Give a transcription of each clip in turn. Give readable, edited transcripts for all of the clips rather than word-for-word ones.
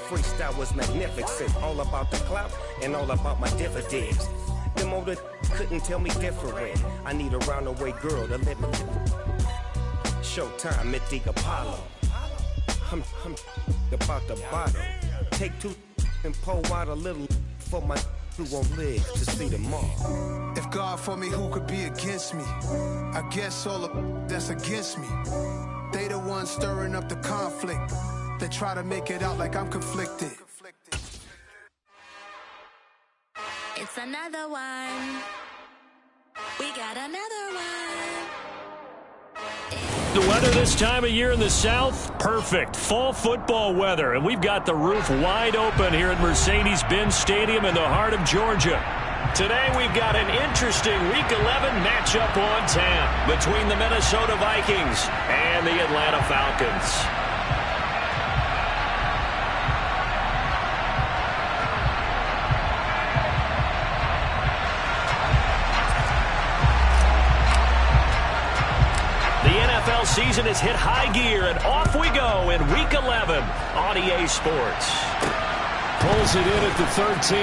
freestyle was magnificent. All about the clout and all about my dividends. Them older couldn't tell me different. I need a roundaway girl to let me. Showtime at the Apollo. I'm about the bottle. Take two and pour out a little for my who won't live to see tomorrow. If God for me, who could be against me? I guess all the that's against me. They the ones stirring up the conflict. They try to make it out like I'm conflicted. It's another one. We got another one. The weather this time of year in the South, perfect. Fall football weather, and we've got the roof wide open here at Mercedes-Benz Stadium in the heart of Georgia. Today we've got an interesting Week 11 matchup on tap between the Minnesota Vikings and the Atlanta Falcons. NFL season has hit high gear, and off we go in Week 11 on EA Sports. Pulls it in at the 13.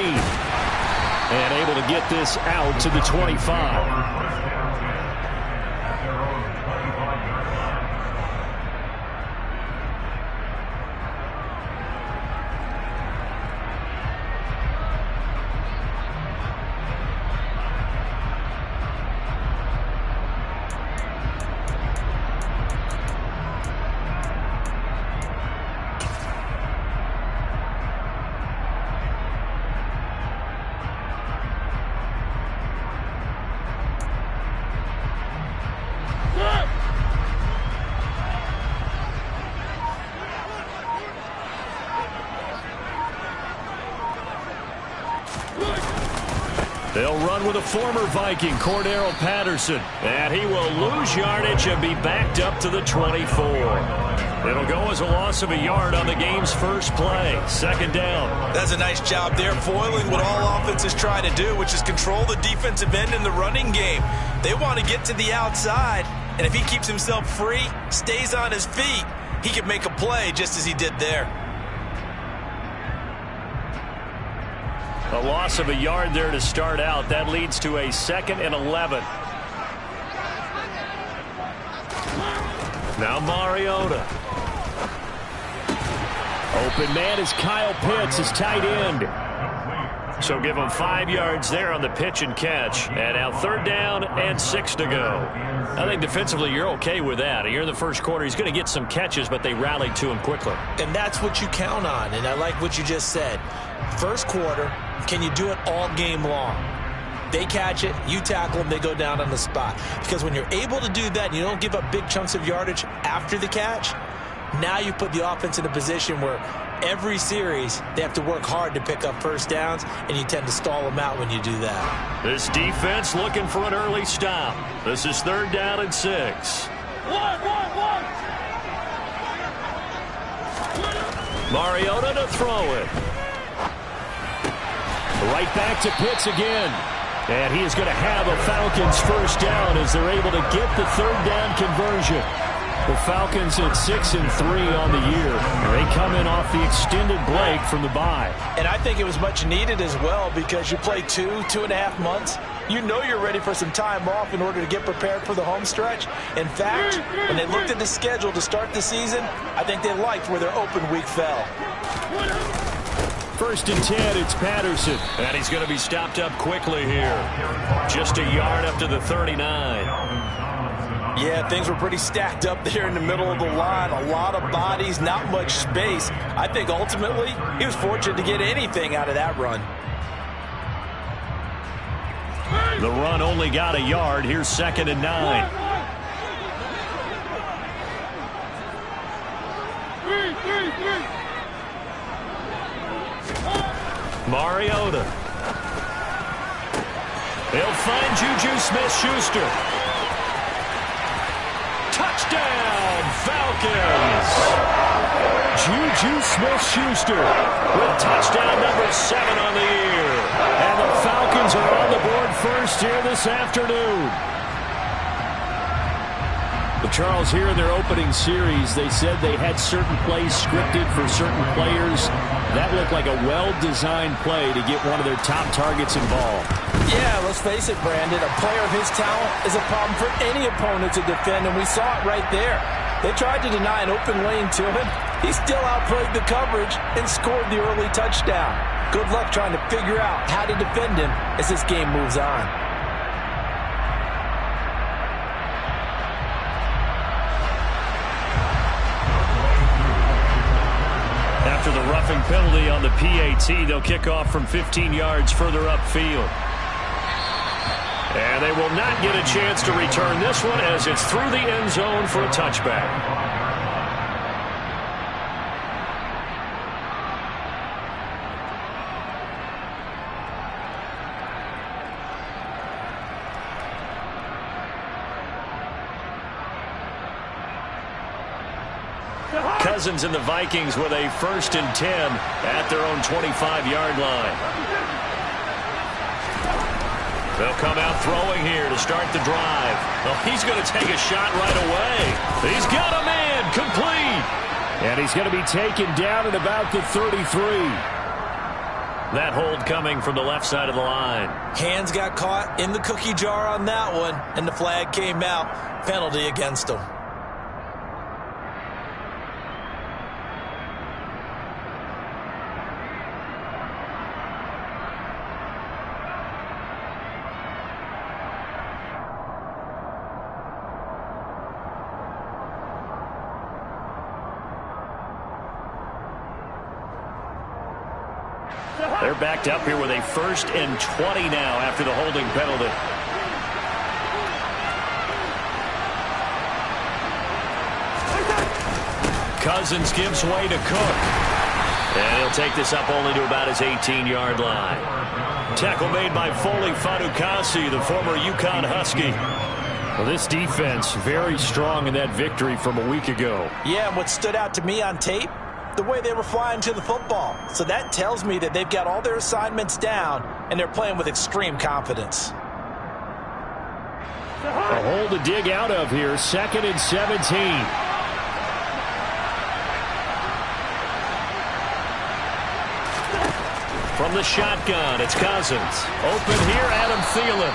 And able to get this out to the 25. They'll run with a former Viking, Cordero Patterson, and he will lose yardage and be backed up to the 24. It'll go as a loss of a yard on the game's first play. Second down. That's a nice job there, foiling what all offenses try to do, which is control the defensive end in the running game. They want to get to the outside, and if he keeps himself free, stays on his feet, he can make a play just as he did there. A loss of a yard there to start out. That leads to a 2nd and 11. Now Mariota. Open man is Kyle Pitts, his tight end. So give him 5 yards there on the pitch and catch. And now 3rd down and 6 to go. I think defensively you're okay with that. Here in the first quarter, he's going to get some catches, but they rallied to him quickly. And that's what you count on, and I like what you just said. First quarter, can you do it all game long? They catch it, you tackle them, they go down on the spot. Because when you're able to do that and you don't give up big chunks of yardage after the catch, now you put the offense in a position where every series they have to work hard to pick up first downs, and you tend to stall them out when you do that. This defense looking for an early stop. This is 3rd down and 6. Mariota to throw it. Right back to Pitts again. And he is going to have a Falcons first down as they're able to get the 3rd down conversion. The Falcons at 6-3 on the year. They come in off the extended break from the bye. And I think it was much needed as well, because you play 2.5 months. You know you're ready for some time off in order to get prepared for the home stretch. In fact, when they looked at the schedule to start the season, I think they liked where their open week fell. 1st and 10, it's Patterson. And he's going to be stopped up quickly here. Just a yard up to the 39. Yeah, things were pretty stacked up there in the middle of the line. A lot of bodies, not much space. I think ultimately he was fortunate to get anything out of that run. The run only got a yard. Here's 2nd and 9. Mariota. They'll find Juju Smith-Schuster. Touchdown, Falcons! Juju Smith-Schuster with touchdown number 7 on the year. And the Falcons are on the board first here this afternoon. The Charles, here in their opening series, they said they had certain plays scripted for certain players. That looked like a well-designed play to get one of their top targets involved. Yeah, let's face it, Brandon. A player of his talent is a problem for any opponent to defend, and we saw it right there. They tried to deny an open lane to him. He still outplayed the coverage and scored the early touchdown. Good luck trying to figure out how to defend him as this game moves on. After the roughing penalty on the PAT, they'll kick off from 15 yards further upfield. And they will not get a chance to return this one as it's through the end zone for a touchback. Cousins and the Vikings with a 1st and 10 at their own 25-yard line. They'll come out throwing here to start the drive. Well, he's going to take a shot right away. He's got a man complete. And he's going to be taken down at about the 33. That hold coming from the left side of the line. Hands got caught in the cookie jar on that one, and the flag came out. Penalty against him. They're backed up here with a 1st and 20 now after the holding penalty. Cousins gives way to Cook. And he'll take this up only to about his 18-yard line. Tackle made by Foley Fadukasi, the former UConn Husky. Well, this defense very strong in that victory from a week ago. Yeah, and what stood out to me on tape, the way they were flying to the football. So that tells me that they've got all their assignments down, and they're playing with extreme confidence. A hole to dig out of here, 2nd and 17. From the shotgun, it's Cousins. Open here, Adam Thielen.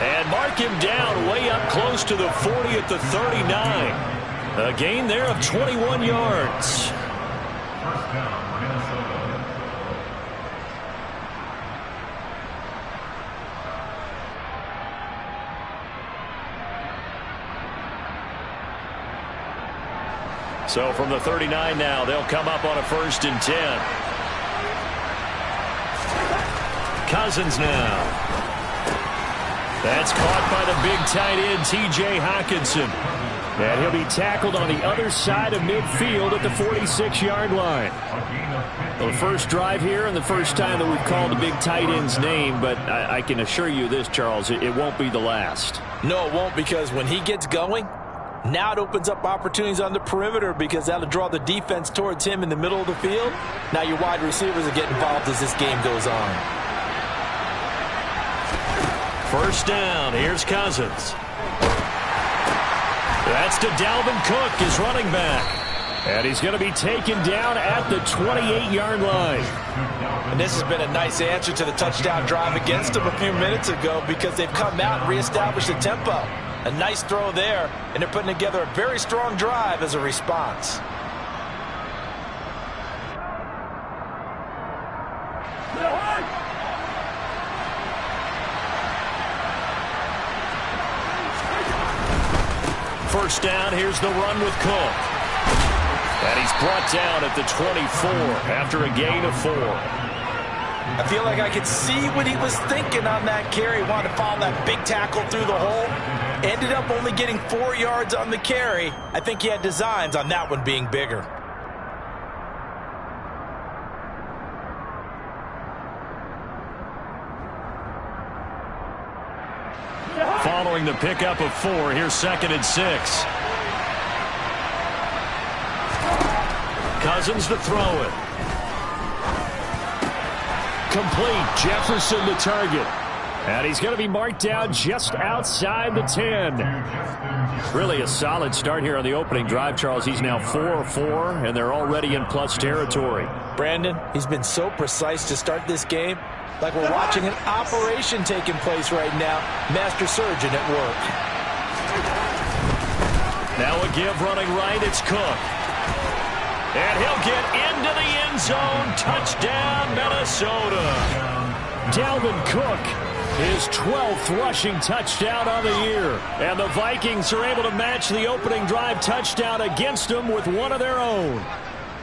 And mark him down way up close to the 40 at the 39. A gain there of 21 yards. So from the 39 now, they'll come up on a 1st and 10. Cousins now. That's caught by the big tight end, T.J. Hockenson. And he'll be tackled on the other side of midfield at the 46-yard line. Well, the first drive here and the first time that we've called a big tight end's name, but I can assure you this, Charles, it won't be the last. No, it won't, because when he gets going, now it opens up opportunities on the perimeter because that'll draw the defense towards him in the middle of the field. Now your wide receivers are getting involved as this game goes on. 1st down. Here's Cousins. That's to Dalvin Cook, his running back. And he's going to be taken down at the 28-yard line. And this has been a nice answer to the touchdown drive against them a few minutes ago because they've come out and reestablished the tempo. A nice throw there, and they're putting together a very strong drive as a response. First down, here's the run with Cook. And he's brought down at the 24 after a gain of 4. I feel like I could see what he was thinking on that carry. He wanted to follow that big tackle through the hole. Ended up only getting 4 yards on the carry. I think he had designs on that one being bigger. Following the pickup of 4, here's 2nd and 6. Cousins to throw it. Complete. Jefferson the target. And he's going to be marked down just outside the 10. Really a solid start here on the opening drive, Charles. He's now 4-4, and they're already in plus territory. Brandon, he's been so precise to start this game, like we're watching an operation taking place right now. Master surgeon at work. Now a give running right, it's Cook. And he'll get into the end zone. Touchdown, Minnesota. Dalvin Cook, his 12th rushing touchdown on the year. And the Vikings are able to match the opening drive touchdown against them with one of their own.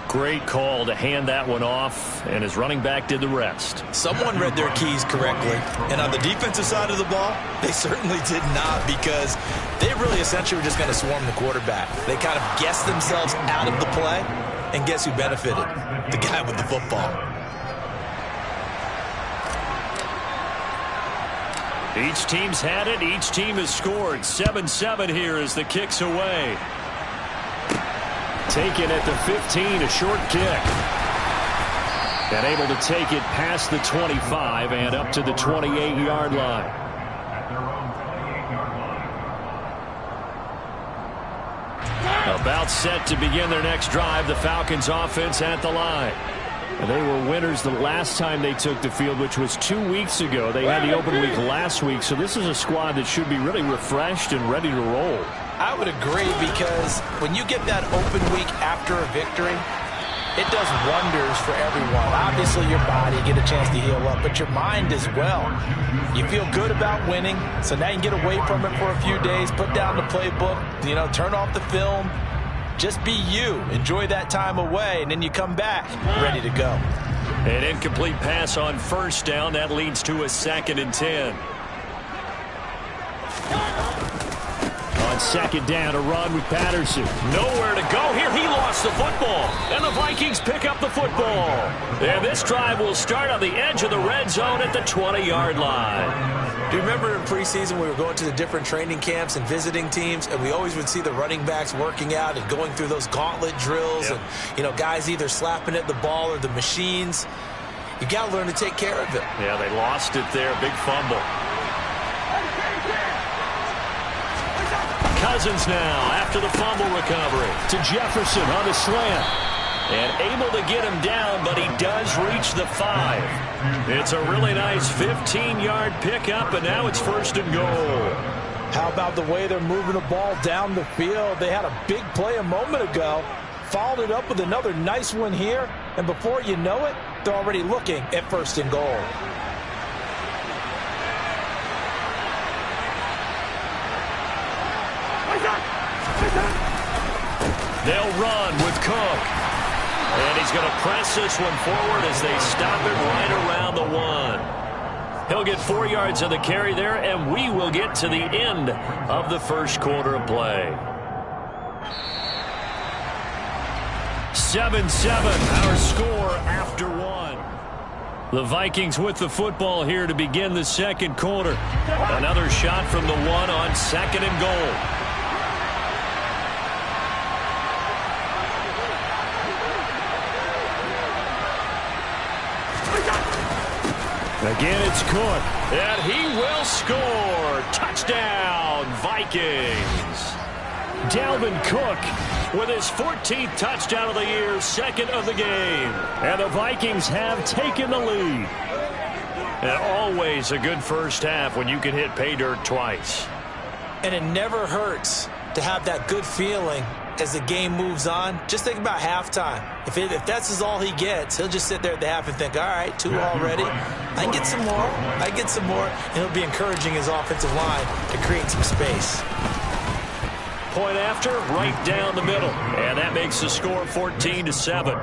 Great call to hand that one off, and his running back did the rest. Someone read their keys correctly, and on the defensive side of the ball, they certainly did not, because they really essentially were just going to swarm the quarterback. They kind of guessed themselves out of the play, and guess who benefited? The guy with the football. Each team's had it. Each team has scored. 7-7 here as the kick's away. Taken at the 15, a short kick. And able to take it past the 25 and up to the 28-yard line. About set to begin their next drive. The Falcons offense at the line. And they were winners the last time they took the field, which was 2 weeks ago. They had the open week last week, so this is a squad that should be really refreshed and ready to roll. I would agree, because when you get that open week after a victory, it does wonders for everyone. Obviously, your body, get a chance to heal up, but your mind as well. You feel good about winning, so now you can get away from it for a few days, put down the playbook, turn off the film. Just be you. Enjoy that time away, and then you come back ready to go. An incomplete pass on first down. That leads to a 2nd and 10. On second down, a run with Patterson. Nowhere to go here. He lost the football, and the Vikings pick up the football. And this drive will start on the edge of the red zone at the 20-yard line. Do you remember in preseason we were going to the different training camps and visiting teams, and we always would see the running backs working out and going through those gauntlet drills, yep. And guys either slapping at the ball or the machines. You got to learn to take care of it. Yeah, they lost it there. Big fumble. Cousins now after the fumble recovery. To Jefferson on the slant. And able to get him down, but he does reach the 5. It's a really nice 15-yard pickup, and now it's 1st and goal. How about the way they're moving the ball down the field? They had a big play a moment ago, followed it up with another nice one here, and before you know it, they're already looking at 1st and goal. They'll run with Cook. And he's going to press this one forward as they stop it right around the 1. He'll get 4 yards on the carry there, and we will get to the end of the first quarter of play. 7-7, our score after 1. The Vikings with the football here to begin the second quarter. Another shot from the 1 on 2nd and goal. Again, it's Cook. And he will score. Touchdown, Vikings. Dalvin Cook with his 14th touchdown of the year, 2nd of the game. And the Vikings have taken the lead. And always a good first half when you can hit pay dirt twice. And it never hurts to have that good feeling as the game moves on. Just think about halftime. If that's all he gets, he'll just sit there at the half and think, all right, 2 already. I can get some more. I get some more. And he'll be encouraging his offensive line to create some space. Point after, right down the middle. And that makes the score 14-7.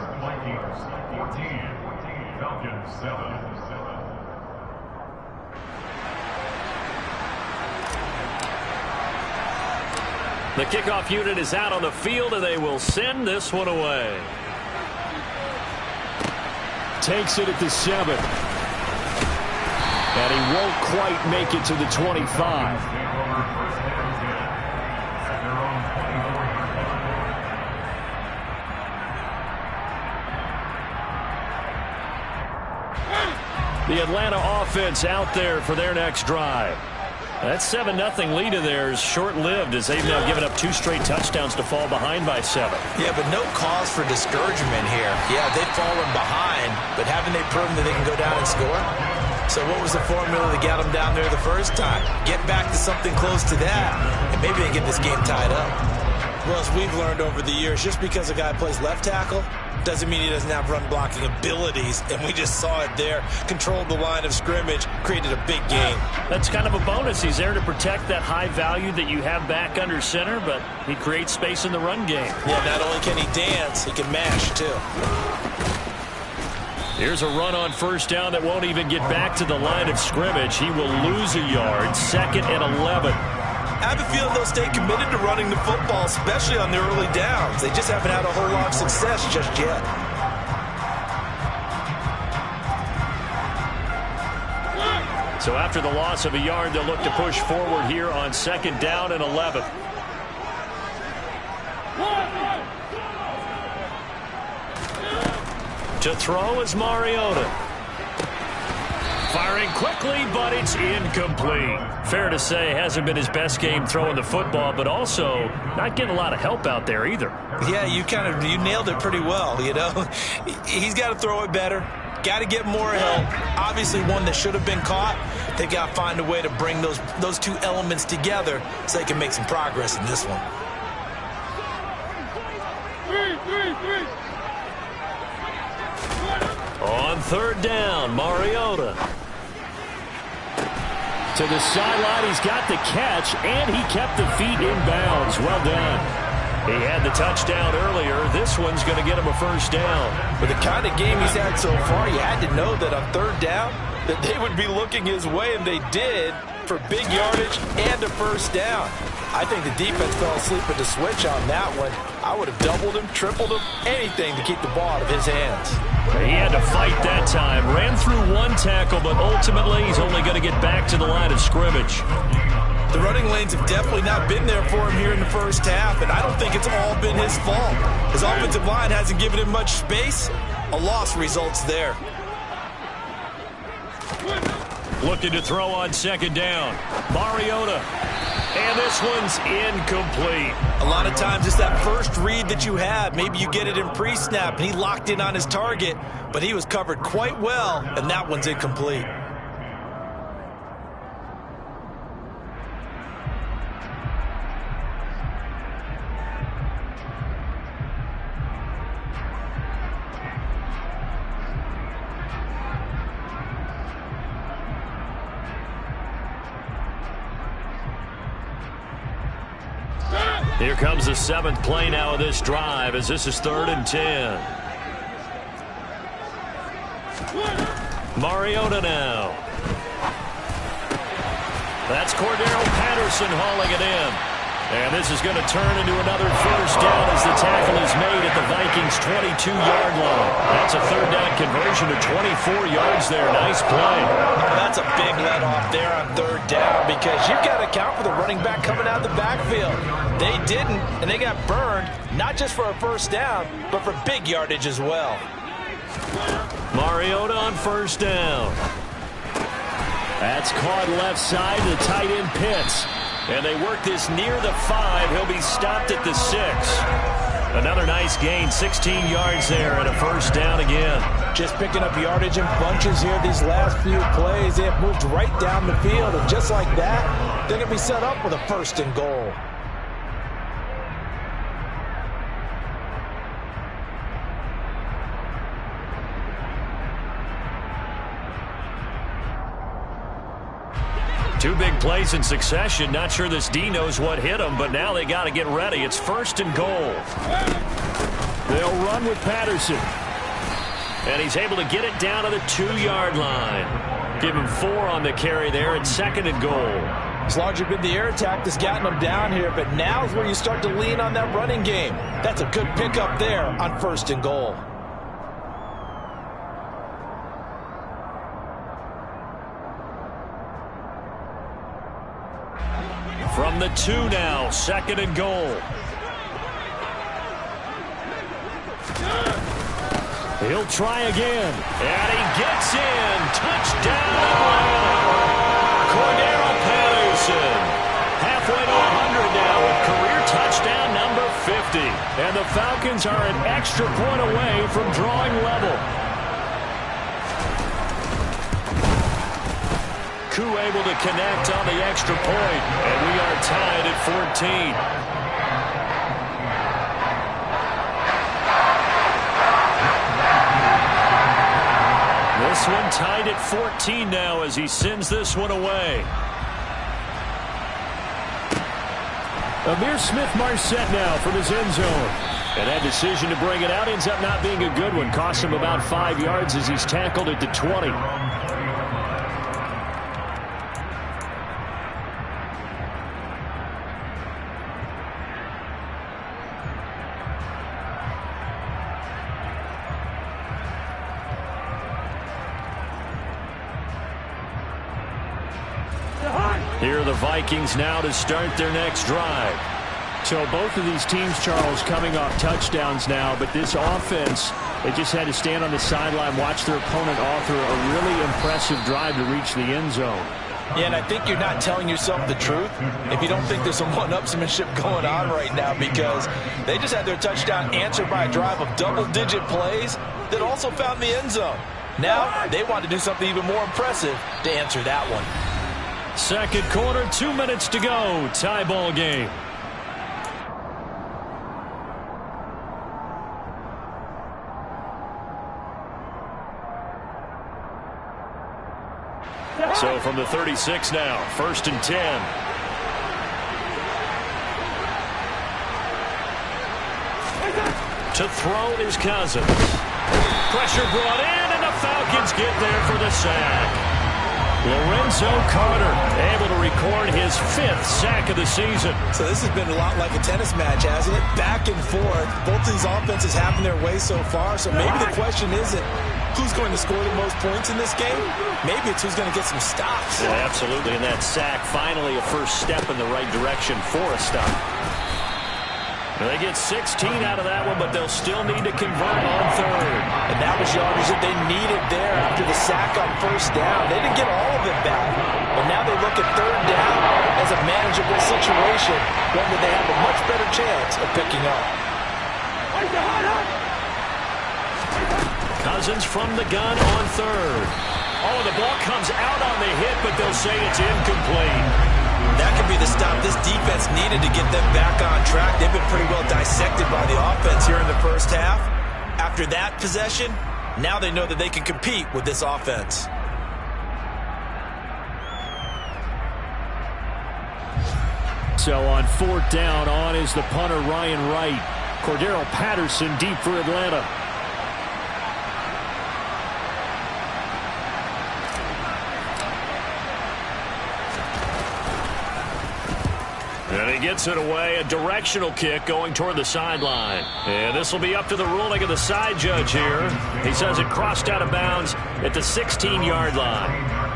The kickoff unit is out on the field, and they will send this one away. Takes it at the 7. And he won't quite make it to the 25. The Atlanta offense out there for their next drive. That 7-0 lead of theirs short-lived as they've now given up 2 straight touchdowns to fall behind by 7. Yeah, but no cause for discouragement here. Yeah, they've fallen behind, but haven't they proven that they can go down and score? So what was the formula that got them down there the first time? Get back to something close to that, and maybe they get this game tied up. Well, as we've learned over the years, just because a guy plays left tackle doesn't mean he doesn't have run-blocking abilities, and we just saw it there. Controlled the line of scrimmage, created a big gain. That's kind of a bonus. He's there to protect that high value that you have back under center, but he creates space in the run game. Yeah, not only can he dance, he can mash, too. Here's a run on first down that won't even get back to the line of scrimmage. He will lose a yard, 2nd and 11. I have a feeling they'll stay committed to running the football, especially on the early downs. They just haven't had a whole lot of success just yet. So after the loss of a yard, they'll look to push forward here on 2nd down and 11. To throw is Mariota. Firing quickly, but it's incomplete. Fair to say, hasn't been his best game throwing the football, but also not getting a lot of help out there either. Yeah, you nailed it pretty well, you know. He's got to throw it better. Got to get more help. Obviously one that should have been caught. They got to find a way to bring those 2 elements together so they can make some progress in this one. On 3rd down, Mariota. To the sideline, he's got the catch, and he kept the feet in bounds. Well done. He had the touchdown earlier. This one's going to get him a first down. With the kind of game he's had so far, you had to know that on 3rd down that they would be looking his way, and they did, for big yardage and a first down. I think the defense fell asleep at the switch on that one. I would have doubled him, tripled him, anything to keep the ball out of his hands. He had to fight that time. Ran through 1 tackle, but ultimately he's only going to get back to the line of scrimmage. The running lanes have definitely not been there for him here in the first half, and I don't think it's all been his fault. His offensive line hasn't given him much space. A loss results there. Looking to throw on 2nd down. Mariota. And this one's incomplete. A lot of times it's that first read that you have. Maybe you get it in pre-snap, and he locked in on his target, but he was covered quite well, and that one's incomplete. Here comes the 7th play now of this drive as this is 3rd and 10. Mariota now. That's Cordero Patterson hauling it in. And this is going to turn into another first down as the tackle is made at the Vikings' 22-yard line. That's a 3rd down conversion to 24 yards there. Nice play. That's a big let off there on 3rd down because you've got to account for the running back coming out of the backfield. They didn't, and they got burned, not just for a first down, but for big yardage as well. Mariota on 1st down. That's caught left side to the tight end Pitts. And they work this near the 5. He'll be stopped at the 6. Another nice gain, 16 yards there and a first down again. Just picking up yardage in bunches here these last few plays. They have moved right down the field, and just like that, they're going to be set up with a 1st and goal. Two big plays in succession. Not sure this D knows what hit him, but now they got to get ready. It's 1st and goal. They'll run with Patterson. And he's able to get it down to the 2-yard line. Give him 4 on the carry there at 2nd and goal. It's largely been the air attack that's gotten them down here, but now's where you start to lean on that running game. That's a good pickup there on 1st and goal. From the 2 now, 2nd and goal. He'll try again. And he gets in. Touchdown. the Falcons are an extra point away from drawing level. Koo able to connect on the extra point, and we are tied at 14. This one tied at 14 now as he sends this one away. Amir Smith-Marset now from his end zone. And that decision to bring it out ends up not being a good one. Cost him about 5 yards as he's tackled at the 20. Here are the Vikings now to start their next drive. So both of these teams, Charles, coming off touchdowns now, but this offense, they just had to stand on the sideline, watch their opponent author a really impressive drive to reach the end zone. Yeah, and I think you're not telling yourself the truth if you don't think there's some one-upsmanship going on right now, because they just had their touchdown answered by a drive of double-digit plays that also found the end zone. Now they want to do something even more impressive to answer that one. Second quarter, 2 minutes to go. Tie ball game. So from the 36 now, 1st and 10. To throw is Cousins. Pressure brought in, and the Falcons get there for the sack. Lorenzo Carter able to record his 5th sack of the season. So this has been a lot like a tennis match, hasn't it? Back and forth. Both of these offenses having their way so far. So maybe the question isn't who's going to score the most points in this game. Maybe it's who's going to get some stops. Yeah, absolutely. And that sack, finally a first step in the right direction for a stop. They get 16 out of that one, but they'll still need to convert on 3rd. And that was yardage that they needed there after the sack on 1st down. They didn't get all of it back, but now they look at 3rd down as a manageable situation, one that they have a much better chance of picking up. Cousins from the gun on 3rd. Oh, the ball comes out on the hit, but they'll say it's incomplete. That could be the stop this defense needed to get them back on track. They've been pretty well dissected by the offense here in the first half. After that possession, now they know that they can compete with this offense. So on 4th down, on is the punter Ryan Wright. Cordero Patterson deep for Atlanta. And he gets it away, a directional kick going toward the sideline. And this will be up to the ruling of the side judge here. He says it crossed out of bounds at the 16-yard line.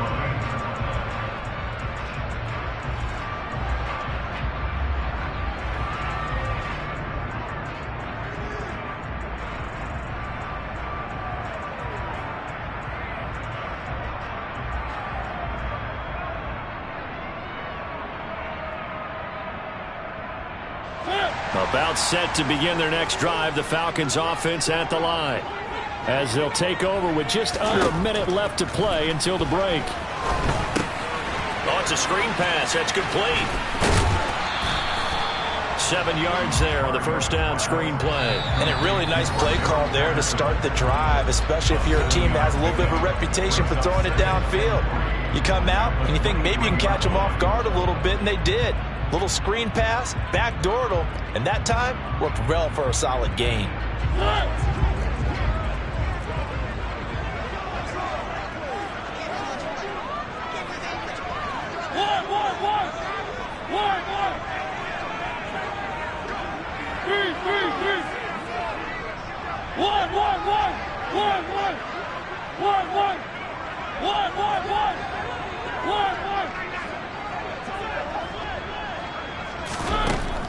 About set to begin their next drive, the Falcons offense at the line, as they'll take over with just under a minute left to play until the break. Oh, it's a screen pass. That's complete. 7 yards there on the first down screen play. And a really nice play call there to start the drive, especially if you're a team that has a little bit of a reputation for throwing it downfield. You come out and you think maybe you can catch them off guard a little bit, and they did. Little screen pass, backdoored them, and that time worked well for a solid gain.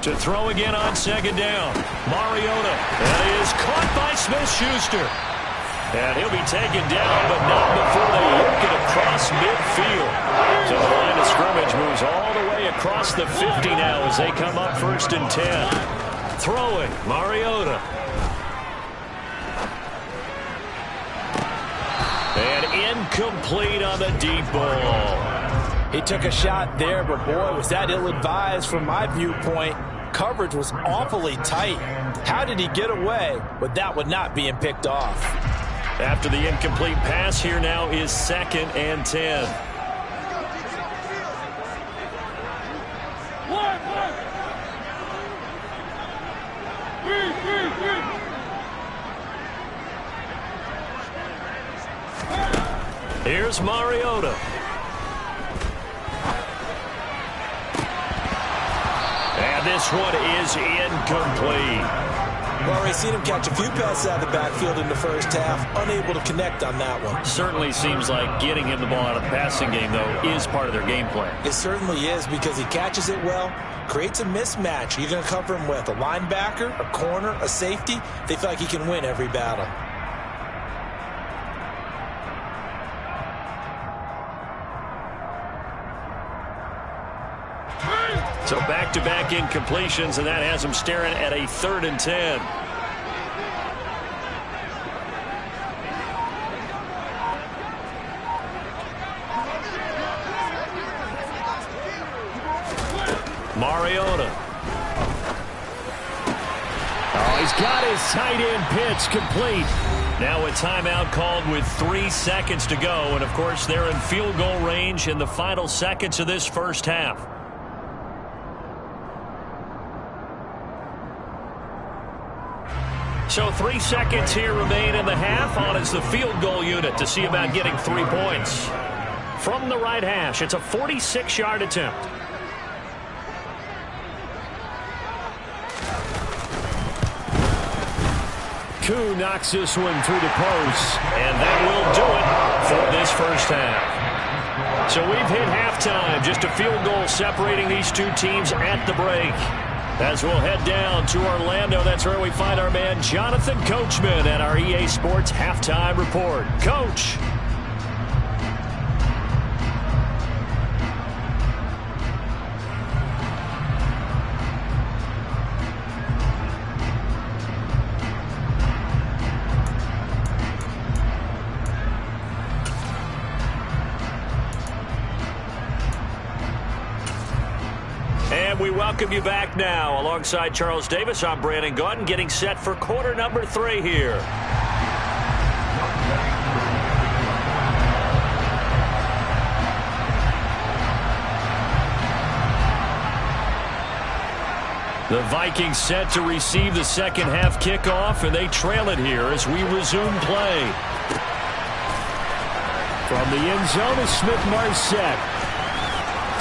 To throw again on 2nd down. Mariota. That is caught by Smith-Schuster. And he'll be taken down, but not before they work it across midfield. So the line of scrimmage moves all the way across the 50 now as they come up 1st and 10. Throwing, Mariota. And incomplete on the deep ball. He took a shot there, but boy, was that ill-advised from my viewpoint. Coverage was awfully tight. How did he get away with that one not being picked off? After the incomplete pass, here now is 2nd and 10. Here's Mariota. And this one is incomplete. Well, we've seen him catch a few passes out of the backfield in the first half, unable to connect on that one. Certainly seems like getting him the ball out of the passing game, though, is part of their game plan. It certainly is, because he catches it well, creates a mismatch. You're going to cover him with a linebacker, a corner, a safety. They feel like he can win every battle. So back-to-back incompletions, and that has him staring at a 3rd and 10. Mariota. Oh, he's got his tight end pitch complete. Now a timeout called with 3 seconds to go, and of course they're in field goal range in the final seconds of this first half. So 3 seconds here remain in the half. On is the field goal unit to see about getting 3 points. From the right hash, it's a 46-yard attempt. Koo knocks this one through the post, and that will do it for this first half. So we've hit halftime, just a field goal separating these two teams at the break. As we'll head down to Orlando, that's where we find our man Jonathan Coachman at our EA Sports Halftime Report. Coach. And we welcome you back now. Alongside Charles Davis, I'm Brandon Gaudin, getting set for quarter number 3 here. The Vikings set to receive the second half kickoff, and they trail it here as we resume play. From the end zone is Smith-Marset.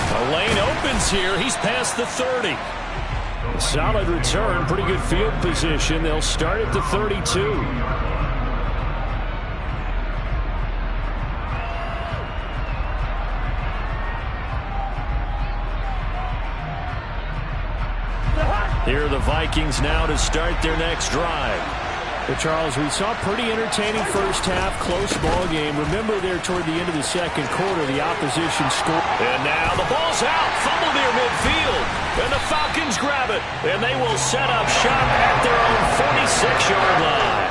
The lane opens here. He's past the 30. Solid return. Pretty good field position. They'll start at the 32. Here are the Vikings now to start their next drive. But Charles, we saw a pretty entertaining first half, close ball game. Remember there toward the end of the second quarter, the opposition scored. And now the ball's out, fumbled near midfield. And the Falcons grab it. And they will set up shop at their own 46-yard line.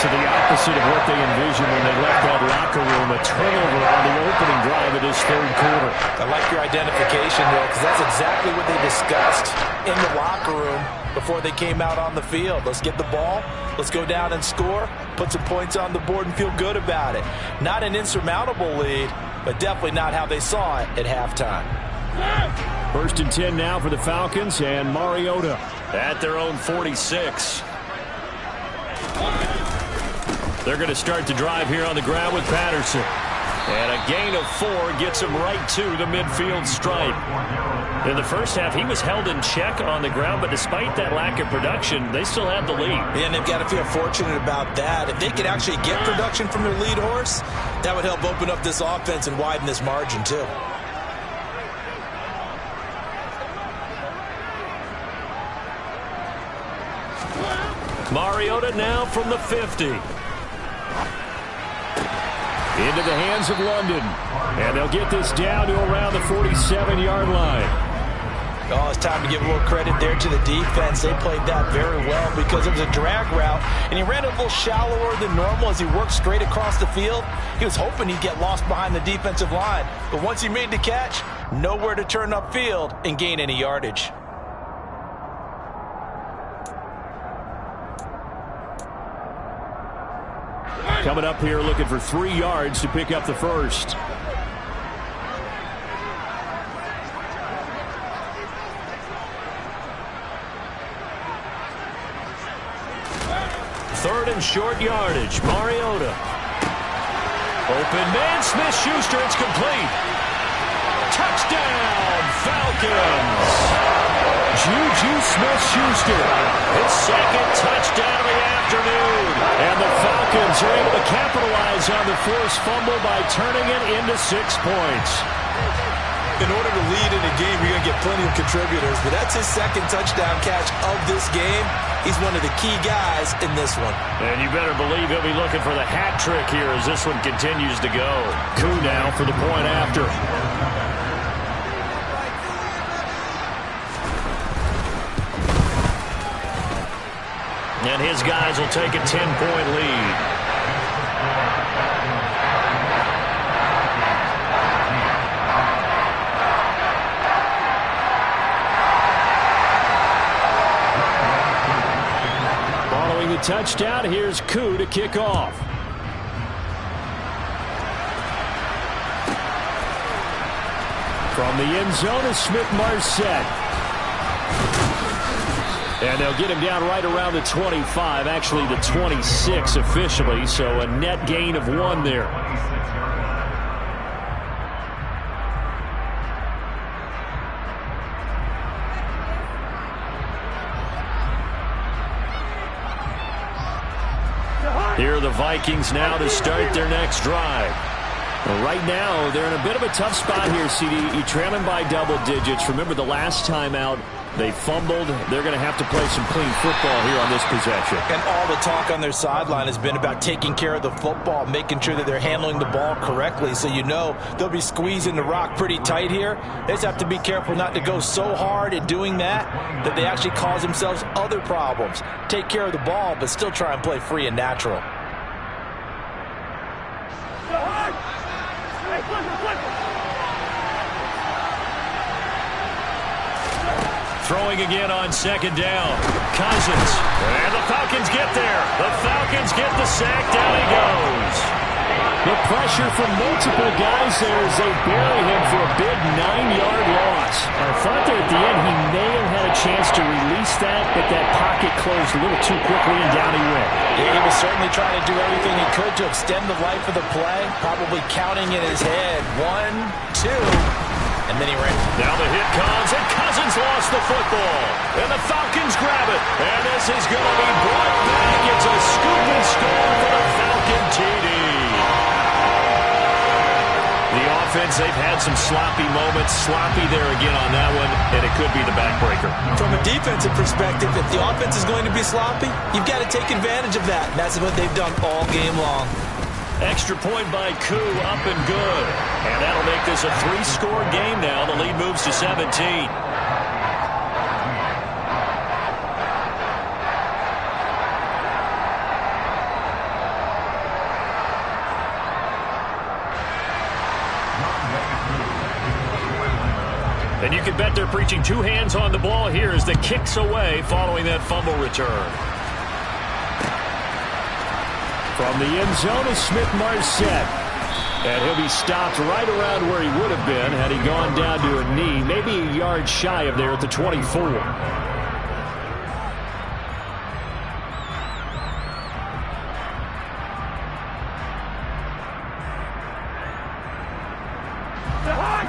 To the opposite of what they envisioned when they left that locker room, a turnover on the opening drive of this third quarter. I like your identification there, because that's exactly what they discussed in the locker room before they came out on the field. Let's get the ball, let's go down and score, put some points on the board and feel good about it. Not an insurmountable lead, but definitely not how they saw it at halftime. 1st and 10 now for the Falcons, and Mariota at their own 46. They're going to start the drive here on the ground with Patterson. And a gain of 4 gets him right to the midfield stripe. In the first half, he was held in check on the ground, but despite that lack of production, they still had the lead. And they've got to feel fortunate about that. If they could actually get production from their lead horse, that would help open up this offense and widen this margin too. Mariota now from the 50. Into the hands of London. And they'll get this down to around the 47-yard line. Oh, it's time to give a little credit there to the defense. They played that very well because it was a drag route, and he ran a little shallower than normal as he worked straight across the field. He was hoping he'd get lost behind the defensive line, but once he made the catch, nowhere to turn upfield and gain any yardage. Coming up here looking for 3 yards to pick up the first. Third and short yardage. Mariota. Open man. Smith-Schuster. It's complete. Touchdown, Falcons. Juju Smith-Schuster. His second touchdown of the afternoon. And the Falcons are able to capitalize on the forced fumble by turning it into 6 points. In order to lead in a game, you're going to get plenty of contributors, but that's his second touchdown catch of this game. He's one of the key guys in this one. And you better believe he'll be looking for the hat trick here as this one continues to go. Koo now for the point after. And his guys will take a 10-point lead. Touchdown. Here's Koo to kick off. From the end zone is Smith-Marset. And they'll get him down right around the 25, actually the 26 officially, so a net gain of 1 there. Here are the Vikings now to start their next drive. Well, right now, they're in a bit of a tough spot here, CD. You're trailing by double digits. Remember the last time out, they fumbled. They're going to have to play some clean football here on this possession. And all the talk on their sideline has been about taking care of the football, making sure that they're handling the ball correctly. So you know they'll be squeezing the rock pretty tight here. They just have to be careful not to go so hard in doing that they actually cause themselves other problems. Take care of the ball, but still try and play free and natural. Throwing again on second down. Cousins. And the Falcons get there. The Falcons get the sack. Down he goes. The pressure from multiple guys there as they bury him for a big 9-yard loss. I thought there at the end he may have had a chance to release that, but that pocket closed a little too quickly and down he went. Yeah, he was certainly trying to do everything he could to extend the life of the play, probably counting in his head. 1, 2. And then he ran. Now the hit comes, and Cousins lost the football. And the Falcons grab it. And this is going to be brought back. It's a scoop and score for the Falcon TD. The offense, they've had some sloppy moments. Sloppy there again on that one, and it could be the backbreaker. From a defensive perspective, if the offense is going to be sloppy, you've got to take advantage of that. And that's what they've done all game long. Extra point by Koo, up and good. And that'll make this a 3-score game now. The lead moves to 17. And you can bet they're preaching 2 hands on the ball here as the kicks away following that fumble return. From the end zone is Smith-Marset. And he'll be stopped right around where he would have been had he gone down to a knee, maybe a yard shy of there at the 24.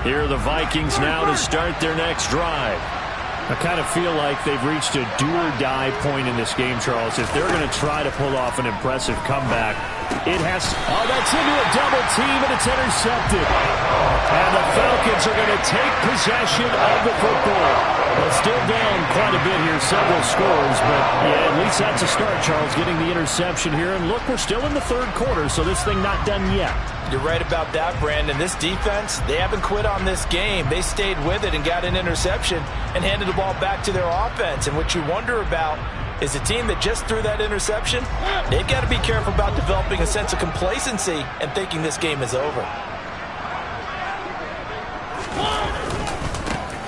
Here are the Vikings now to start their next drive. I kind of feel like they've reached a do-or-die point in this game, Charles. If they're going to try to pull off an impressive comeback, It has, that's into a double team, and it's intercepted. And the Falcons are going to take possession of the football. Well, still down quite a bit here, several scores, but yeah, at least that's a start, Charles, getting the interception here. And look, we're still in the third quarter, so this thing not done yet. You're right about that, Brandon. This defense, they haven't quit on this game. They stayed with it and got an interception and handed the ball back to their offense. And what you wonder about is a team that just threw that interception, they've got to be careful about developing a sense of complacency and thinking this game is over.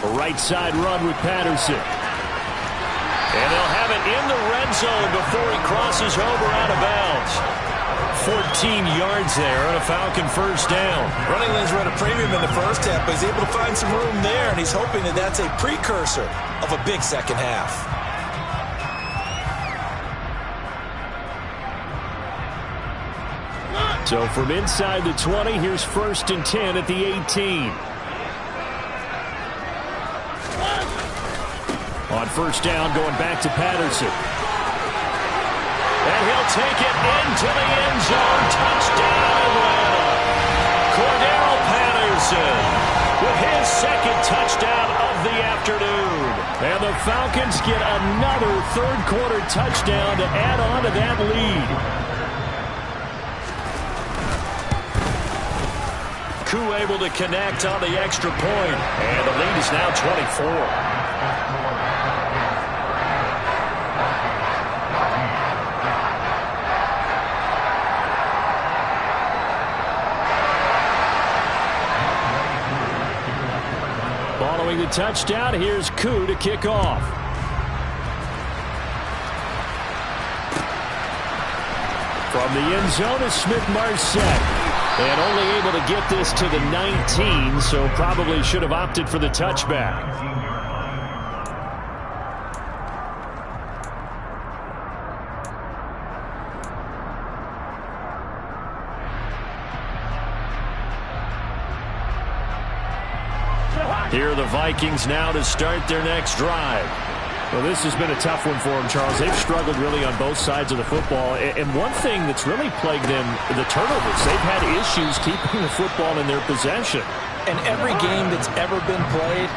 A right side run with Patterson. And they'll have it in the red zone before he crosses over out of bounds. 14 yards there on a Falcon first down. Running lanes were at a premium in the first half, but he's able to find some room there, and he's hoping that that's a precursor of a big second half. So from inside the 20, here's 1st and 10 at the 18. On first down, going back to Patterson. And he'll take it into the end zone. Touchdown, Atlanta. Cordero Patterson with his second touchdown of the afternoon. And the Falcons get another third-quarter touchdown to add on to that lead. Koo able to connect on the extra point. And the lead is now 24. Following the touchdown, here's Koo to kick off. From the end zone is Smith-Marset. And only able to get this to the 19, so probably should have opted for the touchback. Here are the Vikings now to start their next drive. Well, this has been a tough one for them, Charles. They've struggled really on both sides of the football. And one thing that's really plagued them, the turnovers. They've had issues keeping the football in their possession. And every game that's ever been played,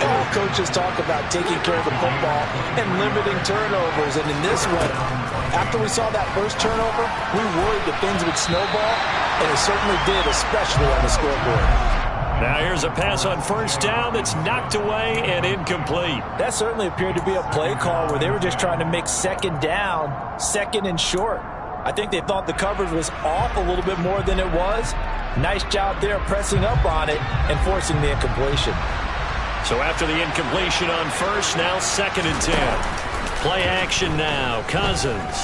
all coaches talk about taking care of the football and limiting turnovers. And in this one, after we saw that first turnover, we worried that things would snowball, and it certainly did, especially on the scoreboard. Now here's a pass on first down that's knocked away and incomplete. That certainly appeared to be a play call where they were just trying to make second down, second and short. I think they thought the coverage was off a little bit more than it was. Nice job there pressing up on it and forcing the incompletion. So after the incompletion on first, now 2nd and 10. Play action now, Cousins.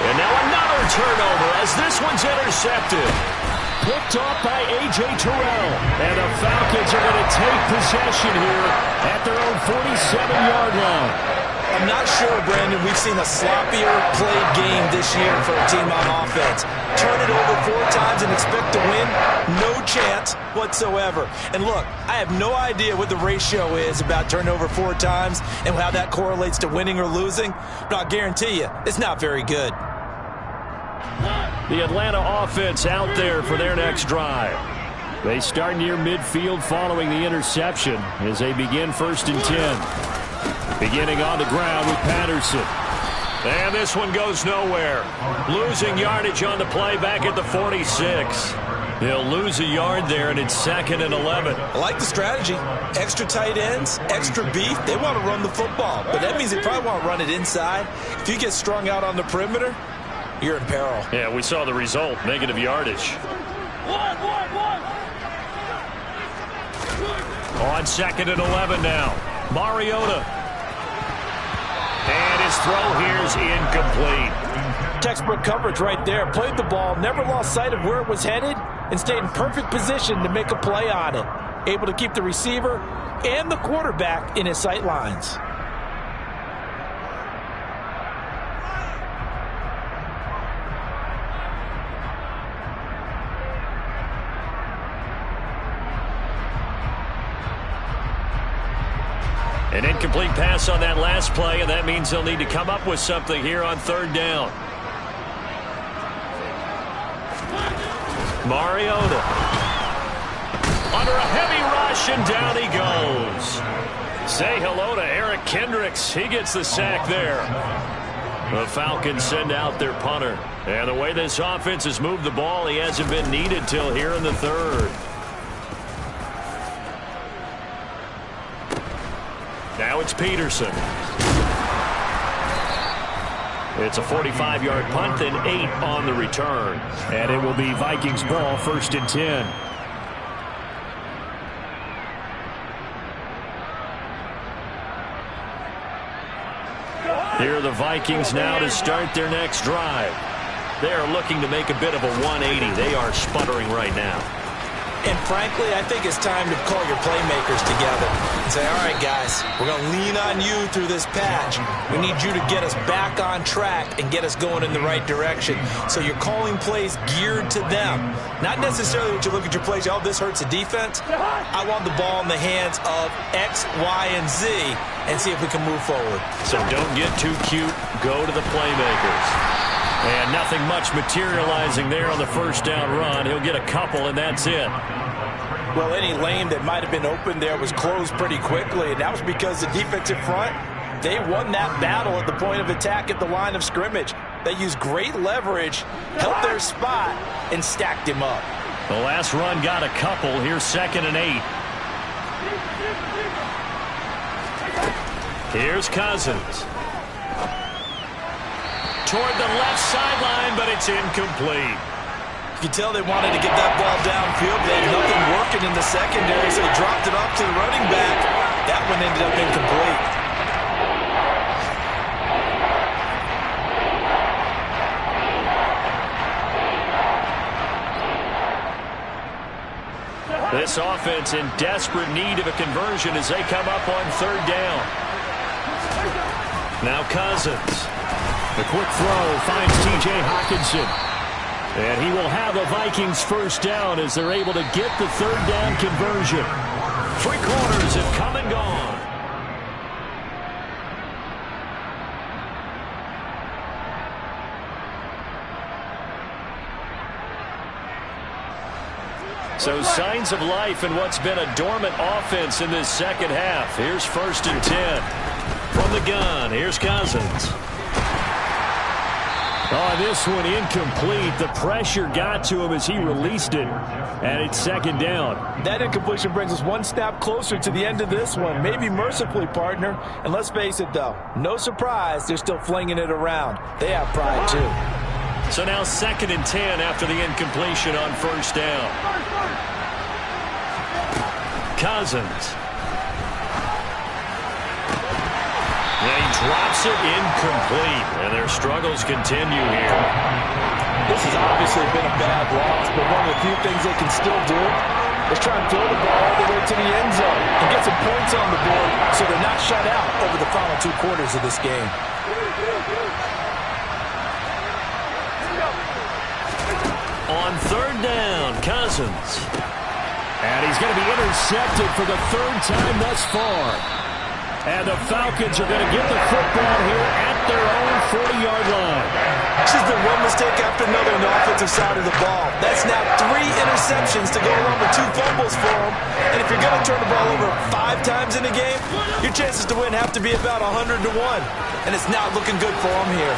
And now another turnover as this one's intercepted. Picked off by A.J. Terrell. And the Falcons are going to take possession here at their own 47-yard line. I'm not sure, Brandon, we've seen a sloppier played game this year for a team on offense. Turn it over 4 times and expect to win? No chance whatsoever. And look, I have no idea what the ratio is about turning over 4 times and how that correlates to winning or losing, but I'll guarantee you, it's not very good. The Atlanta offense out there for their next drive. They start near midfield following the interception as they begin 1st and 10. Beginning on the ground with Patterson. And this one goes nowhere. Losing yardage on the play back at the 46. They'll lose a yard there, and it's 2nd and 11. I like the strategy. Extra tight ends, extra beef. They want to run the football, but that means they probably want to run it inside. If you get strung out on the perimeter, you're in peril. Yeah, we saw the result, negative yardage. On 2nd and 11 now. Mariota. And his throw here's incomplete. Textbook coverage right there. Played the ball, never lost sight of where it was headed, and stayed in perfect position to make a play on it. Able to keep the receiver and the quarterback in his sight lines. An incomplete pass on that last play, and that means they'll need to come up with something here on third down. Mariota. Under a heavy rush, and down he goes. Say hello to Eric Kendricks. He gets the sack there. The Falcons send out their punter. And the way this offense has moved the ball, he hasn't been needed till here in the third. Now it's Peterson. It's a 45-yard punt and 8 on the return. And it will be Vikings ball, 1st and 10. Here are the Vikings now to start their next drive. They are looking to make a bit of a 180. They are sputtering right now. And frankly, I think it's time to call your playmakers together and say, all right, guys, we're going to lean on you through this patch. We need you to get us back on track and get us going in the right direction. So you're calling plays geared to them. Not necessarily what you look at your plays, oh, this hurts the defense. I want the ball in the hands of X, Y, and Z and see if we can move forward. So don't get too cute. Go to the playmakers. And nothing much materializing there on the first down run. He'll get a couple, and that's it. Well, any lane that might have been open there was closed pretty quickly, and that was because the defensive front, they won that battle at the point of attack at the line of scrimmage. They used great leverage, held their spot, and stacked him up. The last run got a couple. Here's 2nd and 8. Here's Cousins. Toward the left sideline, but it's incomplete. You can tell they wanted to get that ball downfield. They had nothing working in the secondary, so they dropped it off to the running back. That one ended up incomplete. This offense in desperate need of a conversion as they come up on third down. Now Cousins. The quick throw finds T.J. Hockenson. And he will have the Vikings first down as they're able to get the third down conversion. 3 quarters have come and gone. So signs of life in what's been a dormant offense in this second half. Here's 1st and 10. From the gun, here's Cousins. Oh, this one incomplete. The pressure got to him as he released it, and it's 2nd down. That incompletion brings us one step closer to the end of this one. Maybe mercifully, partner. And let's face it, though, no surprise, they're still flinging it around. They have pride, too. So now 2nd and 10 after the incompletion on 1st down. Cousins. Yeah, he drops it incomplete, and their struggles continue here. This has obviously been a bad loss, but one of the few things they can still do is try and throw the ball all the way to the end zone and get some points on the board so they're not shut out over the final 2 quarters of this game. On third down, Cousins. And he's going to be intercepted for the 3rd time thus far. And the Falcons are going to get the football here at their own 40-yard line. It's just been one mistake after another on the offensive side of the ball. That's now 3 interceptions to go along with 2 fumbles for them. And if you're going to turn the ball over 5 times in a game, your chances to win have to be about 100 to 1. And it's not looking good for him here.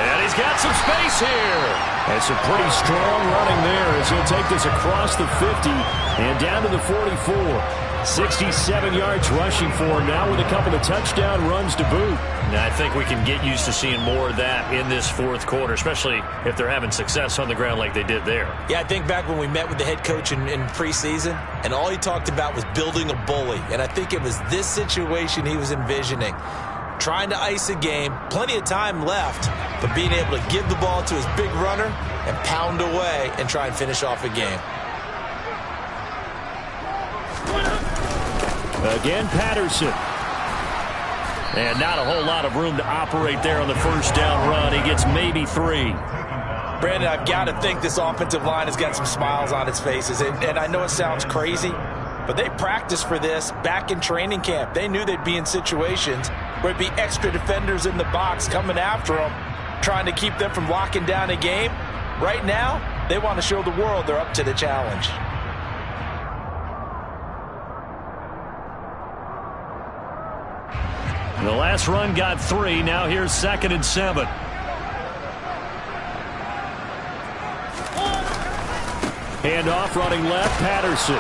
And he's got some space here. And some pretty strong running there as he'll take this across the 50 and down to the 44. 67 yards rushing for him now with a couple of touchdown runs to boot. Now, I think we can get used to seeing more of that in this 4th quarter, especially if they're having success on the ground like they did there. Yeah, I think back when we met with the head coach in preseason, and all he talked about was building a bully. And I think it was this situation he was envisioning. Trying to ice a game, plenty of time left, but being able to give the ball to his big runner and pound away and try and finish off a game. Again, Patterson. And not a whole lot of room to operate there on the first down run. He gets maybe 3. Brandon, I've got to think this offensive line has got some smiles on its faces. And I know it sounds crazy, But they practiced for this back in training camp. They knew they'd be in situations where it'd be extra defenders in the box coming after them, trying to keep them from locking down a game. Right now, they want to show the world they're up to the challenge. The last run got 3. Now here's 2nd and 7. Handoff running left, Patterson.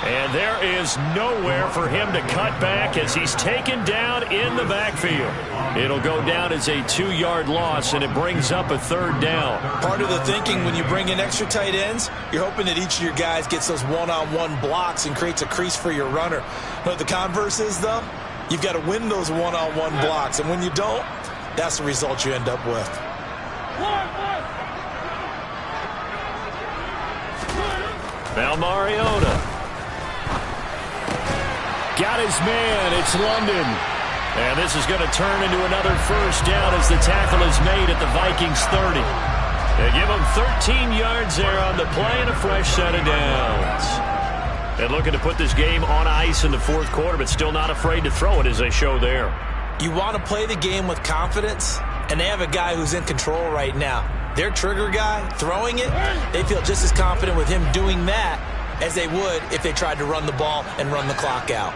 And there is nowhere for him to cut back as he's taken down in the backfield. It'll go down as a 2-yard loss, and it brings up a 3rd down. Part of the thinking when you bring in extra tight ends, you're hoping that each of your guys gets those one-on-one blocks and creates a crease for your runner. You know what the converse is, though? You've got to win those one-on-one blocks, and when you don't, that's the result you end up with. Now Mariota. Got his man. It's London. And this is going to turn into another 1st down as the tackle is made at the Vikings 30. They give him 13 yards there on the play and a fresh set of downs. And looking to put this game on ice in the 4th quarter, but still not afraid to throw it as they show there. You want to play the game with confidence, and they have a guy who's in control right now. Their trigger guy, throwing it, they feel just as confident with him doing that as they would if they tried to run the ball and run the clock out.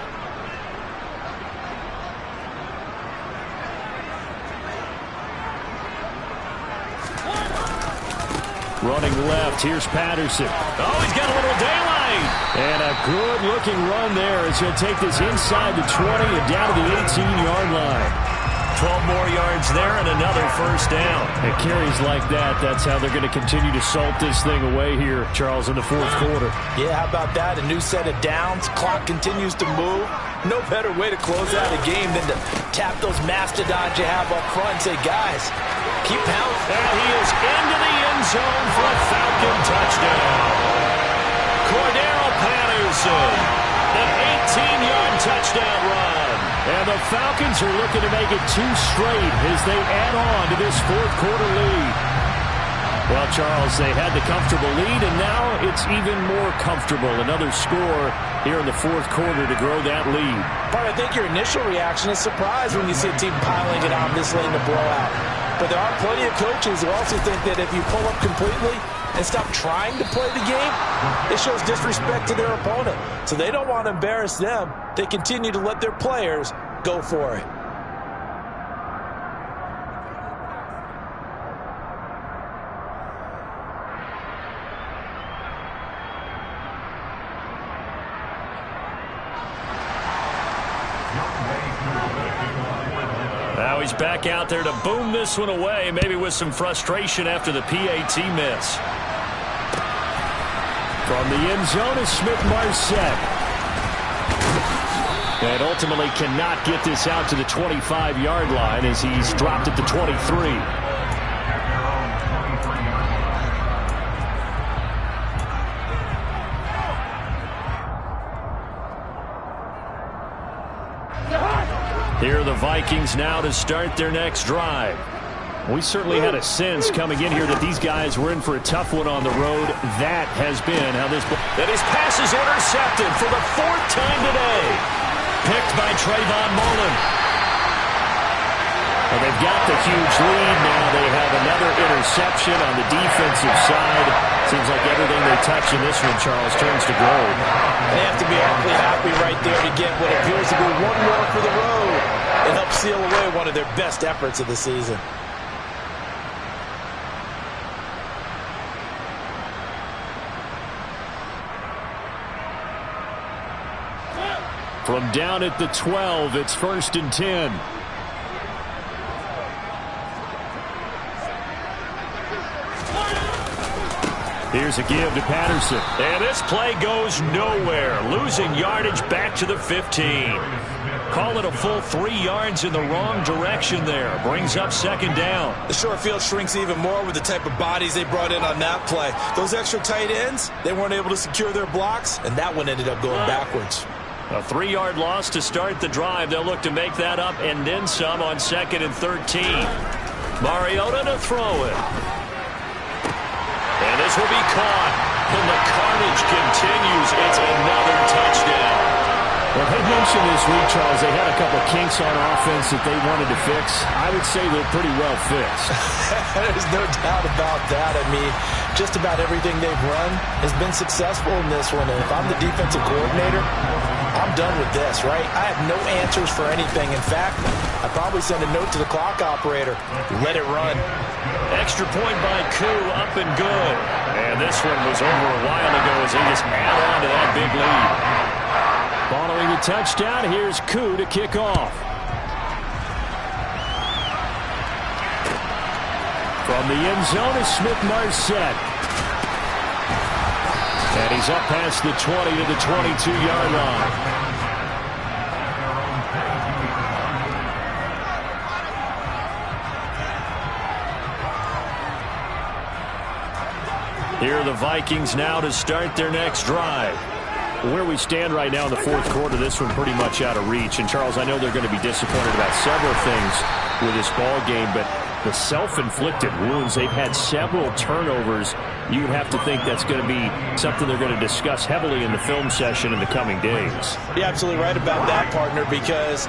Running left, here's Patterson. Oh, he's got a little daylight. And a good-looking run there as he'll take this inside the 20 and down to the 18-yard line. 12 more yards there and another 1st down. And carries like that, that's how they're going to continue to salt this thing away here, Charles, in the 4th quarter. Yeah, how about that? A new set of downs. Clock continues to move. No better way to close out a game than to tap those mastodons you have up front and say, guys, keep pounding. And he is into the end zone for a Falcon touchdown. Cordero Patterson, an 18-yard touchdown run. And the Falcons are looking to make it 2 straight as they add on to this 4th quarter lead. Well, Charles, they had the comfortable lead, and now it's even more comfortable. Another score here in the 4th quarter to grow that lead. But I think your initial reaction is surprise when you see a team piling it on this late in the blowout. But there are plenty of coaches who also think that if you pull up completely and stop trying to play the game, it shows disrespect to their opponent. So they don't want to embarrass them. They continue to let their players go for it. Now he's back out there to boom this one away, maybe with some frustration after the PAT miss. From the end zone is Smith-Marset. And ultimately cannot get this out to the 25-yard line as he's dropped at the 23. Here are the Vikings now to start their next drive. We certainly had a sense coming in here that these guys were in for a tough one on the road. That has been how this... That his pass is intercepted for the 4th time today. Picked by Trayvon Mullen. Well, they've got the huge lead now. They have another interception on the defensive side. Seems like everything they touch in this one, Charles, turns to gold. They have to be awfully happy right there to get what appears to be one more for the road. It helps seal away one of their best efforts of the season. From down at the 12, it's 1st and 10. Here's a give to Patterson. And this play goes nowhere. Losing yardage back to the 15. Call it a full 3 yards in the wrong direction there. Brings up 2nd down. The short field shrinks even more with the type of bodies they brought in on that play. Those extra tight ends, they weren't able to secure their blocks, and that one ended up going backwards. A 3-yard loss to start the drive. They'll look to make that up and then some on 2nd and 13. Mariota to throw it. And this will be caught. And the carnage continues. It's another touchdown. Well, they mentioned this week, Charles, they had a couple of kinks on offense that they wanted to fix. I would say they're pretty well fixed. There's no doubt about that. I mean, just about everything they've run has been successful in this one. And if I'm the defensive coordinator, I'm done with this, right? I have no answers for anything. In fact, I'd probably send a note to the clock operator. Let it run. Extra point by Koo, up and good. And this one was over a while ago as they just add on to that big lead. Following the touchdown, here's Koo to kick off. From the end zone is Smith-Marset. And he's up past the 20 to the 22-yard line. Here are the Vikings now to start their next drive. Where we stand right now in the fourth quarter, this one pretty much out of reach. And, Charles, I know they're going to be disappointed about several things with this ball game, but the self-inflicted wounds, they've had several turnovers. You'd have to think that's going to be something they're going to discuss heavily in the film session in the coming days. You're absolutely right about that, partner, because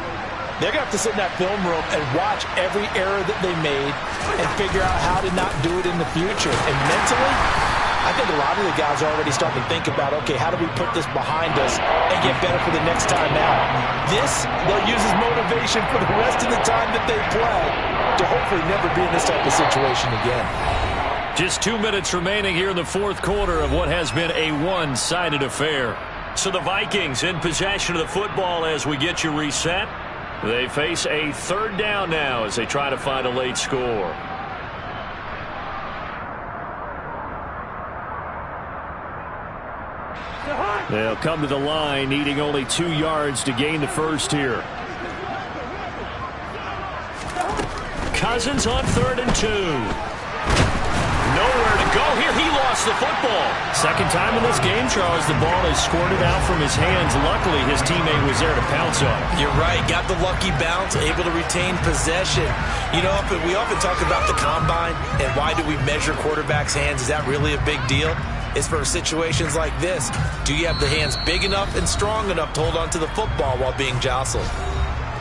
they're going to have to sit in that film room and watch every error that they made and figure out how to not do it in the future. And mentally, I think a lot of the guys are already starting to think about, okay, how do we put this behind us and get better for the next time out? This, they'll use as motivation for the rest of the time that they play to hopefully never be in this type of situation again. Just 2 minutes remaining here in the fourth quarter of what has been a one-sided affair. So the Vikings in possession of the football as we get you reset. They face a third down now as they try to find a late score. They'll come to the line, needing only 2 yards to gain the first here. Cousins on 3rd and 2. Nowhere to go here. He lost the football. Second time in this game, Charles, the ball is squirted out from his hands. Luckily, his teammate was there to pounce on it. You're right. Got the lucky bounce, able to retain possession. You know, we often talk about the combine and why do we measure quarterbacks' hands. Is that really a big deal? It's for situations like this. Do you have the hands big enough and strong enough to hold on to the football while being jostled?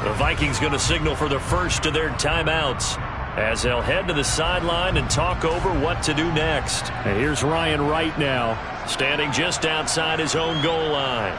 The Vikings going to signal for the first of their timeouts as they'll head to the sideline and talk over what to do next. And here's Ryan Wright now, standing just outside his own goal line.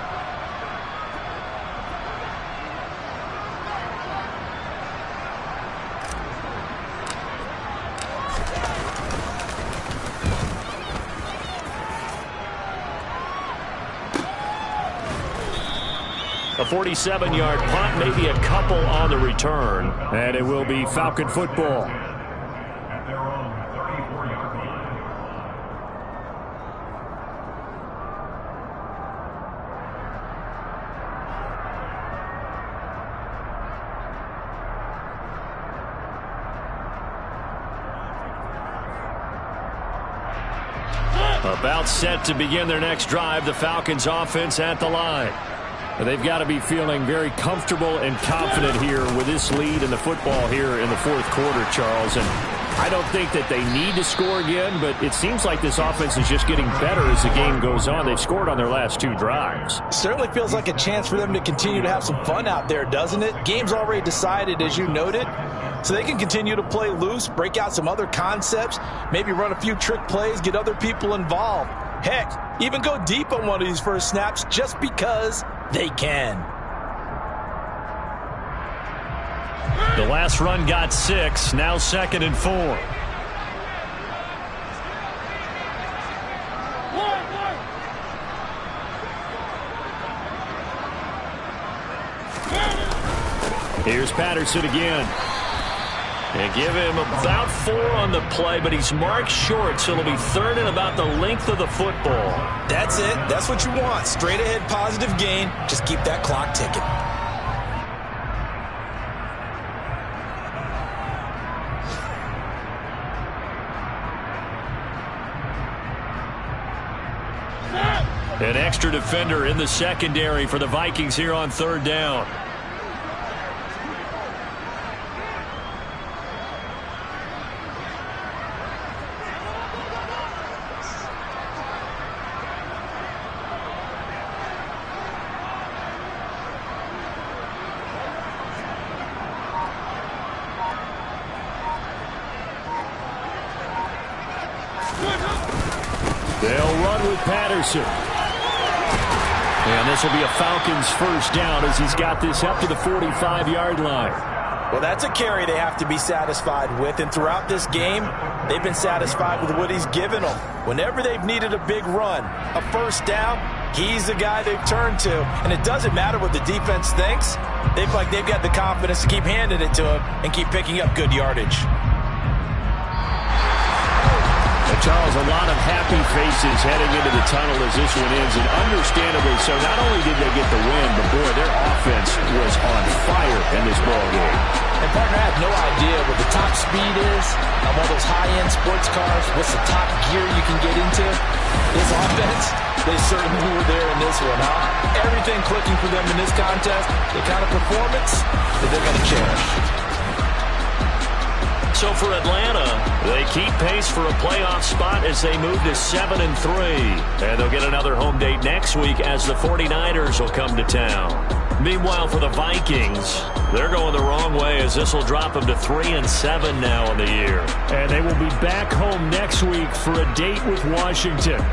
A 47-yard punt, maybe a couple on the return. And it will be Falcon football. About set to begin their next drive, the Falcons offense at the line. They've got to be feeling very comfortable and confident here with this lead in the football here in the fourth quarter, Charles. And I don't think that they need to score again, but it seems like this offense is just getting better as the game goes on. They've scored on their last 2 drives. Certainly feels like a chance for them to continue to have some fun out there, doesn't it? Game's already decided, as you noted. So they can continue to play loose, break out some other concepts, maybe run a few trick plays, get other people involved. Heck, even go deep on one of these first snaps just because they can. The last run got 6, now 2nd and 4. Here's Patterson again. And give him about 4 on the play, but he's marked short, so it'll be 3rd and about the length of the football. That's it. That's what you want. Straight ahead positive gain. Just keep that clock ticking. An extra defender in the secondary for the Vikings here on 3rd down. They'll run with Patterson. And this will be a Falcons first down as he's got this up to the 45-yard line. Well, that's a carry they have to be satisfied with. And throughout this game, they've been satisfied with what he's given them. Whenever they've needed a big run, a first down, he's the guy they've turned to. And it doesn't matter what the defense thinks. They've got the confidence to keep handing it to him and keep picking up good yardage. And Charles, a lot of happy faces heading into the tunnel as this one ends, and understandably so. Not only did they get the win, but boy, their offense was on fire in this ball game. And partner, I have no idea what the top speed is on one of those high-end sports cars. What's the top gear you can get into? This offense, they certainly were there in this one, huh? Everything clicking for them in this contest, the kind of performance that they're going to cherish. So for Atlanta, they keep pace for a playoff spot as they move to 7-3. And they'll get another home date next week as the 49ers will come to town. Meanwhile, for the Vikings, they're going the wrong way as this will drop them to 3-7 now in the year. And they will be back home next week for a date with Washington.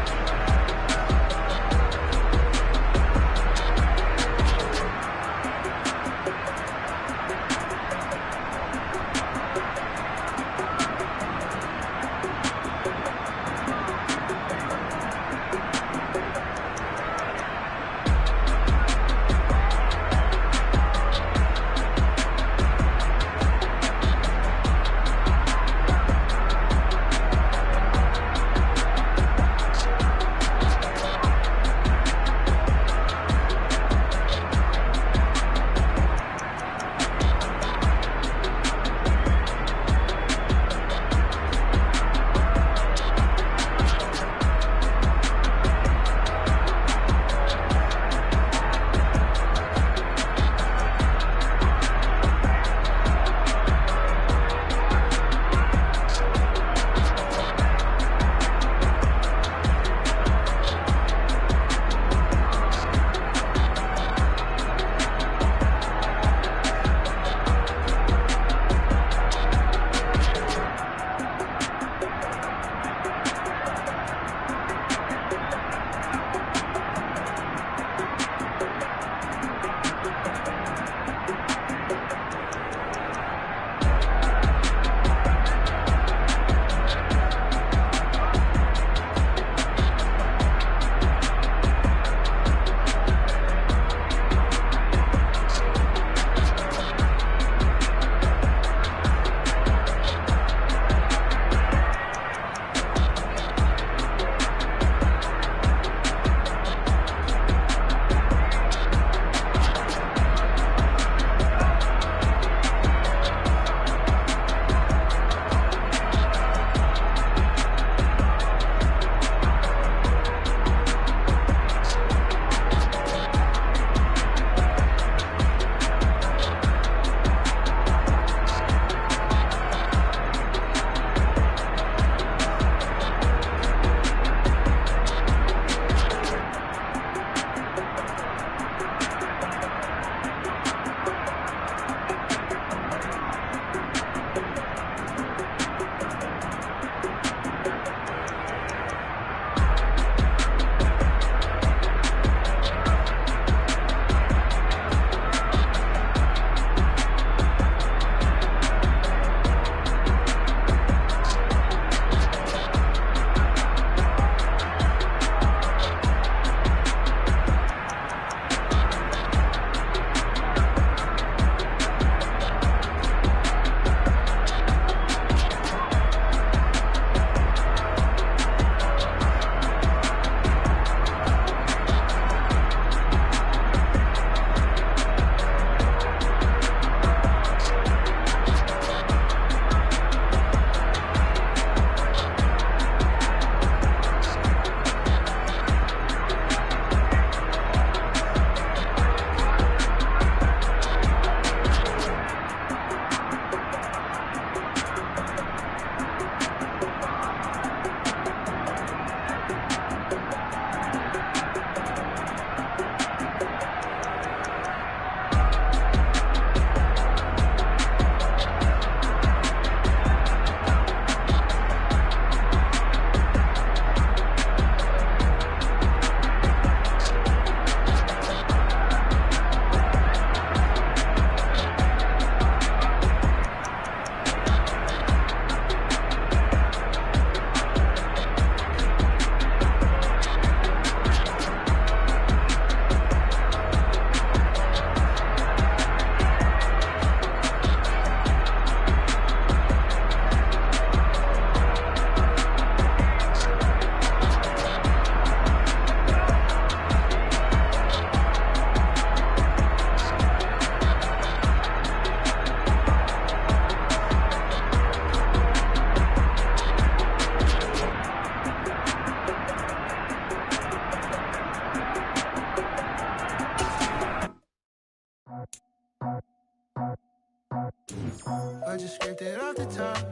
I just scraped it off the top.